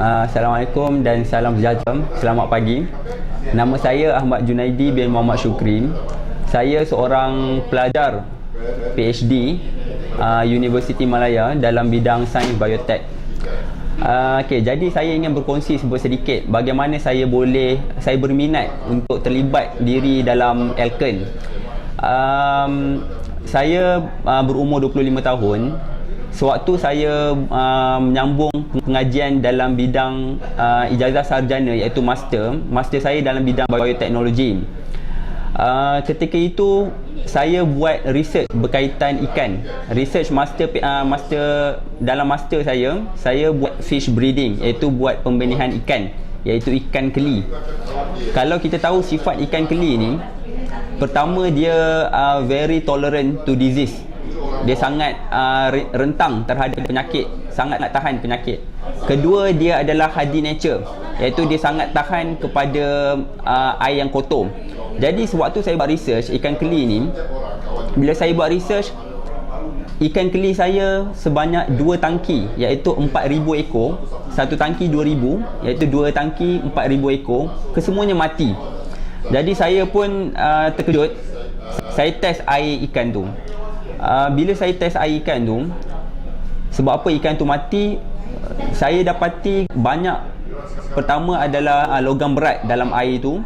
Assalamualaikum dan salam sejahtera. Selamat pagi. Nama saya Ahmad Junaidi bin Muhammad Syukri. Saya seorang pelajar PhD Universiti Malaya dalam bidang sains biotek. Jadi saya ingin berkongsi sedikit bagaimana saya berminat untuk terlibat diri dalam Elken. Saya berumur 25 tahun. Sewaktu saya menyambung pengajian dalam bidang ijazah sarjana iaitu master saya dalam bidang bioteknologi. Ketika itu saya buat research berkaitan ikan. Research dalam master saya buat fish breeding, iaitu buat pembenihan ikan, iaitu ikan keli. Kalau kita tahu sifat ikan keli ni, pertama dia very tolerant to disease. Dia sangat rentang terhadap penyakit, sangat nak tahan penyakit. Kedua, dia adalah hardy nature, iaitu dia sangat tahan kepada air yang kotor. Jadi sewaktu saya buat research ikan keli ni, bila saya buat research, ikan keli saya sebanyak 2 tangki, iaitu 4,000 ekor. Satu tangki 2,000, iaitu 2 tangki 4,000 ekor, kesemuanya mati. Jadi saya pun terkejut. Saya test air ikan tu. Bila saya test air ikan tu, sebab apa ikan tu mati, saya dapati banyak. Pertama adalah logam berat dalam air tu.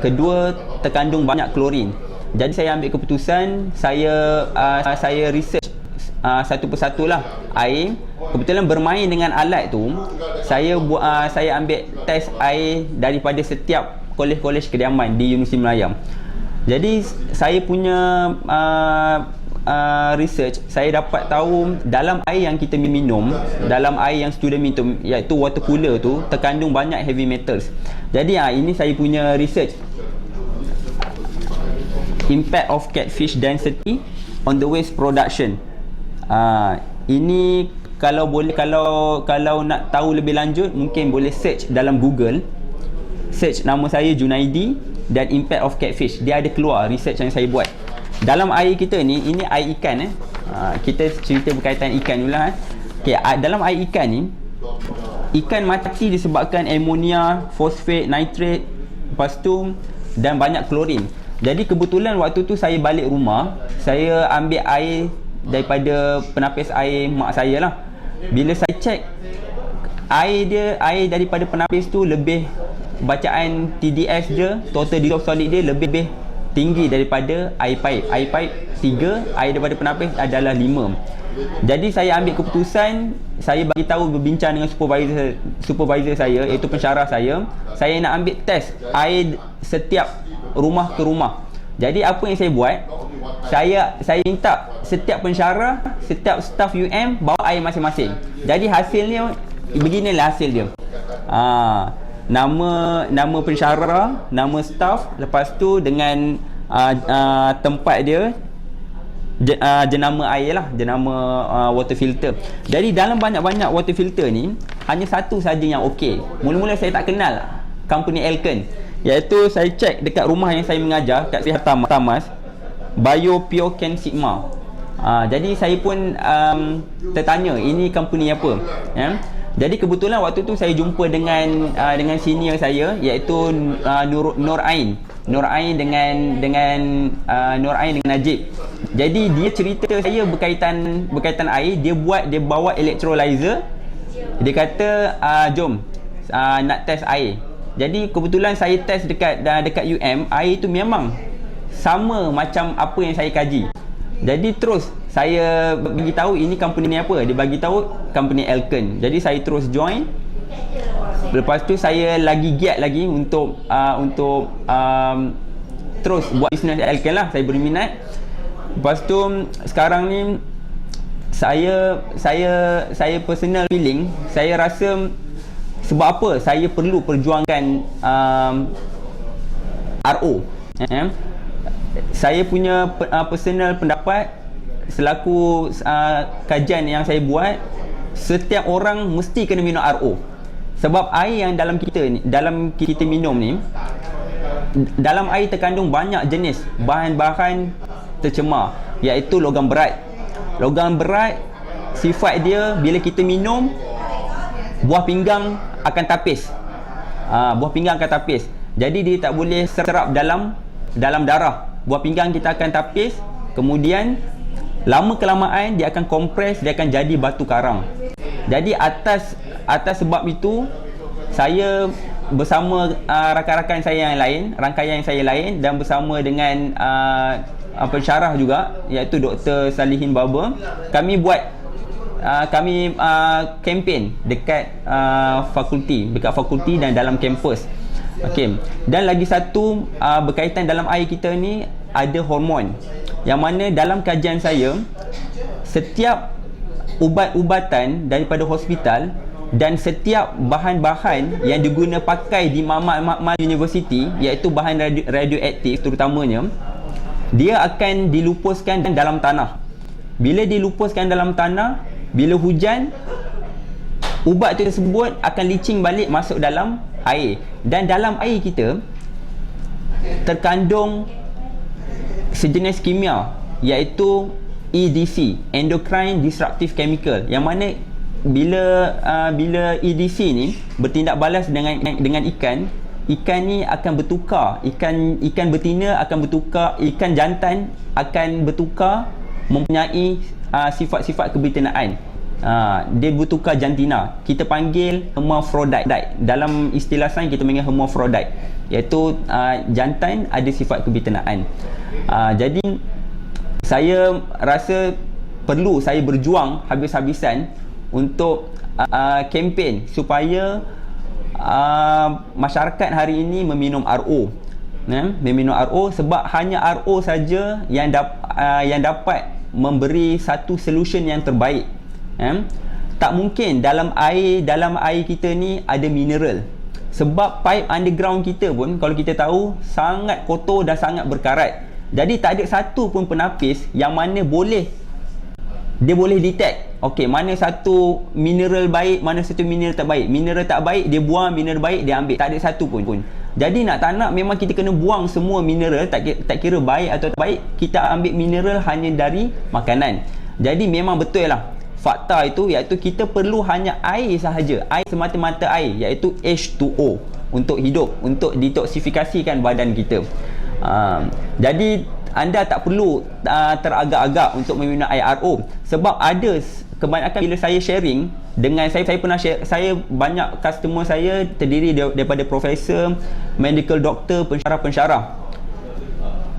Kedua, terkandung banyak klorin. Jadi saya ambil keputusan, saya research satu persatu lah air. Kebetulan bermain dengan alat tu, saya ambil test air daripada setiap kolej-kolej kediaman di Universiti Malaya. Jadi saya punya research, saya dapat tahu dalam air yang kita minum, dalam air yang student minum, iaitu water cooler tu, terkandung banyak heavy metals. Jadi ini saya punya research, impact of catfish density on the waste production. Ini kalau boleh, kalau nak tahu lebih lanjut, mungkin boleh search dalam Google, search nama saya Junaidi dan impact of catfish. Dia ada keluar research yang saya buat. Dalam air kita ni, ini air ikan. Kita cerita berkaitan ikan dulu lah. Dalam air ikan ni, ikan mati disebabkan amonia, fosfat, nitrat, lepas tu dan banyak klorin. Jadi kebetulan waktu tu saya balik rumah, saya ambil air daripada penapis air mak saya lah. Bila saya cek air daripada penapis tu, lebih bacaan TDS dia, total dissolved solid dia lebih tinggi daripada air pipe. Air pipe 3, air daripada penapis adalah 5. Jadi saya ambil keputusan, saya bagi tahu, berbincang dengan supervisor saya, iaitu pensyarah saya nak ambil test air setiap rumah ke rumah. Jadi apa yang saya buat, saya minta setiap pensyarah, setiap staff UM bawa air masing-masing. Jadi hasilnya beginilah hasil dia. Nama pensyarah, nama staff, lepas tu dengan tempat dia, jenama air lah, jenama water filter. Jadi dalam banyak-banyak water filter ni, hanya satu saja yang okey. Mula-mula saya tak kenal company Elken, iaitu saya cek dekat rumah yang saya mengajar kat Sihat Tamas, Bio Pure Can Sigma. Jadi saya pun tertanya, ini company apa, ya? Jadi kebetulan waktu tu saya jumpa dengan senior saya, iaitu Nur Ain dengan Najib. Jadi dia cerita saya berkaitan air. Dia bawa electrolyzer. Dia kata jom nak test air. Jadi kebetulan saya test dekat UM, air tu memang sama macam apa yang saya kaji. Jadi terus saya bagi tahu ini company ni apa. Dia bagi tahu company Elken. Jadi saya terus join. Lepas tu saya lagi giat lagi untuk terus buat bisnes Elken lah. Saya berminat. Lepas tu sekarang ni saya personal feeling, saya rasa sebab apa saya perlu perjuangkan RO. Saya punya personal pendapat selaku kajian yang saya buat, setiap orang mesti kena minum RO. Sebab air yang dalam kita minum ni, dalam air terkandung banyak jenis bahan-bahan tercemar, iaitu logam berat. Logam berat, sifat dia bila kita minum, buah pinggang akan tapis. Buah pinggang akan tapis. Jadi dia tak boleh serap dalam darah. Buah pinggang kita akan tapis, kemudian lama kelamaan dia akan kompres, dia akan jadi batu karang. Jadi atas sebab itu, saya bersama rakan-rakan saya yang lain, rangkaian saya lain, dan bersama dengan pensyarah juga, iaitu Dr. Salihin Baba, kami buat kempen dekat fakulti dan dalam kampus. Okey. Dan lagi satu berkaitan dalam air kita ni ada hormon, yang mana dalam kajian saya, setiap ubat-ubatan daripada hospital dan setiap bahan-bahan yang diguna pakai di Mamat University, iaitu bahan radioaktif terutamanya, dia akan dilupuskan dalam tanah. Bila dilupuskan dalam tanah, bila hujan, ubat tersebut akan licin balik masuk dalam air. Dan dalam air kita terkandung sejenis kimia, iaitu EDC, Endocrine Disruptive Chemical, yang mana bila EDC ni bertindak balas dengan ikan ni akan bertukar, ikan betina akan bertukar, ikan jantan akan bertukar mempunyai sifat-sifat kebetinaan. Dia bertukar jantina. Kita panggil hermaphrodite. Dalam istilah sains kita panggil hermaphrodite, iaitu jantan ada sifat kebetinaan. Jadi saya rasa perlu saya berjuang habis-habisan untuk kempen supaya masyarakat hari ini meminum RO. Meminum RO, sebab hanya RO saja yang dapat memberi satu solution yang terbaik. Tak mungkin dalam air kita ni ada mineral, sebab pipe underground kita pun, kalau kita tahu, sangat kotor dan sangat berkarat. Jadi tak ada satu pun penapis yang mana dia boleh detect, okey, mana satu mineral baik, mana satu mineral tak baik. Mineral tak baik dia buang, mineral baik dia ambil. Tak ada satu pun. Jadi nak tak nak, memang kita kena buang semua mineral, tak kira baik atau tak baik. Kita ambil mineral hanya dari makanan. Jadi memang betul lah fakta itu, iaitu kita perlu hanya air sahaja, air semata-mata air, iaitu H2O untuk hidup, untuk detoksifikasikan badan kita. Jadi anda tak perlu teragak-agak untuk meminum air RO, sebab ada kebanyakan bila saya sharing dengan saya pernah share, saya banyak customer saya terdiri daripada profesor, medical doctor, pensyarah.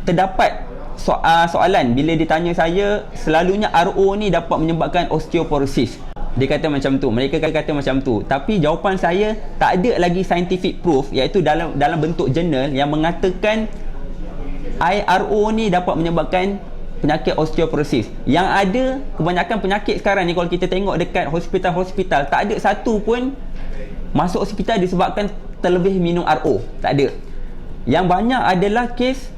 Terdapat soalan bila ditanya saya, selalunya RO ni dapat menyebabkan osteoporosis. Dia kata macam tu, mereka kata macam tu. Tapi jawapan saya, tak ada lagi scientific proof, iaitu dalam bentuk jurnal yang mengatakan air RO ni dapat menyebabkan penyakit osteoporosis. Yang ada, kebanyakan penyakit sekarang ni, kalau kita tengok dekat hospital-hospital, tak ada satu pun masuk hospital disebabkan terlebih minum RO. Tak ada. Yang banyak adalah kes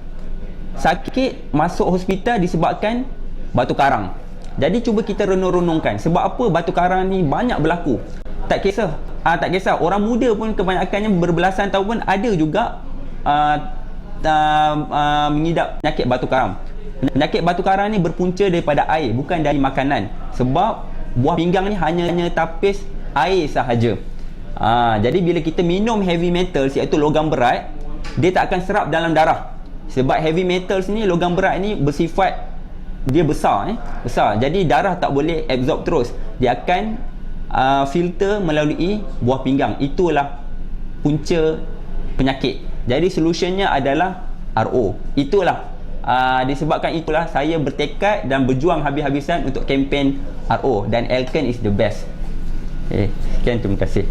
sakit masuk hospital disebabkan batu karang. Jadi cuba kita renung-renungkan, sebab apa batu karang ni banyak berlaku. Tak kisah orang muda pun kebanyakannya berbelasan tahun pun ada juga mengidap penyakit batu karang. Penyakit batu karang ni berpunca daripada air, bukan dari makanan. Sebab buah pinggang ni hanya tapis air sahaja. Jadi bila kita minum heavy metals, iaitu logam berat, dia tak akan serap dalam darah. Sebab heavy metals ni, logam berat ni bersifat dia besar. Jadi darah tak boleh absorb terus. Dia akan filter melalui buah pinggang. Itulah punca penyakit. Jadi solutionnya adalah RO. Itulah disebabkan itulah saya bertekad dan berjuang habis-habisan untuk kempen RO, dan Alken is the best. Sekian, terima kasih.